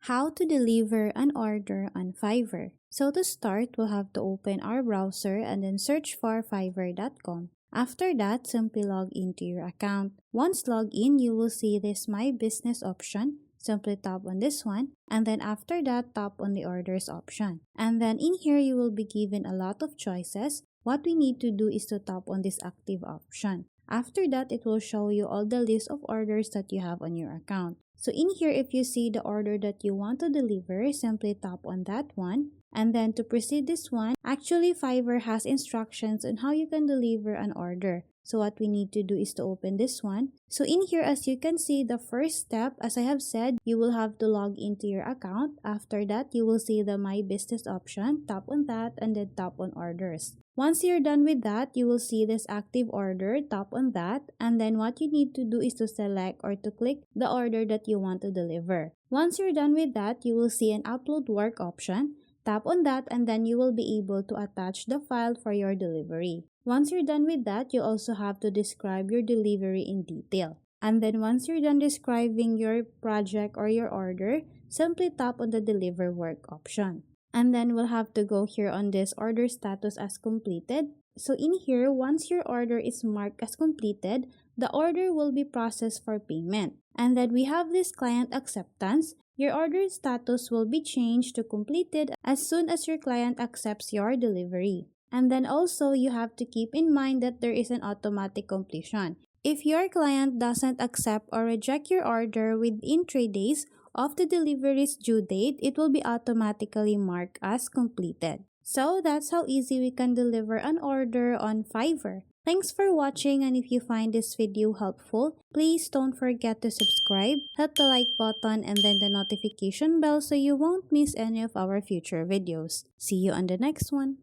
How to deliver an order on Fiverr. So to start, we'll have to open our browser and then search for fiverr.com. After that, simply log into your account. Once logged in, you will see this My Business option. Simply tap on this one, and then after that, tap on the Orders option. And then in here, you will be given a lot of choices. What we need to do is to tap on this Active option. After that, it will show you all the list of orders that you have on your account. So in here, if you see the order that you want to deliver, simply tap on that one. And then to proceed this one, actually Fiverr has instructions on how you can deliver an order. So what we need to do is to open this one. So in here, as you can see, the first step, as I have said, you will have to log into your account. After that, you will see the My Business option. Tap on that and then tap on Orders. Once you're done with that, you will see this Active order. Tap on that. And then what you need to do is to select or to click the order that you want to deliver. Once you're done with that, you will see an Upload Work option. Tap on that and then you will be able to attach the file for your delivery. Once you're done with that, you also have to describe your delivery in detail. And then once you're done describing your project or your order, simply tap on the Deliver Work option. And then we'll have to go here on this Order Status as Completed. So in here, once your order is marked as completed, the order will be processed for payment. And then we have this Client Acceptance. Your order status will be changed to completed as soon as your client accepts your delivery. And then also, you have to keep in mind that there is an automatic completion. If your client doesn't accept or reject your order within 3 days of the delivery's due date, it will be automatically marked as completed. So that's how easy we can deliver an order on Fiverr. Thanks for watching, and if you find this video helpful, please don't forget to subscribe, hit the like button and then the notification bell so you won't miss any of our future videos. See you on the next one.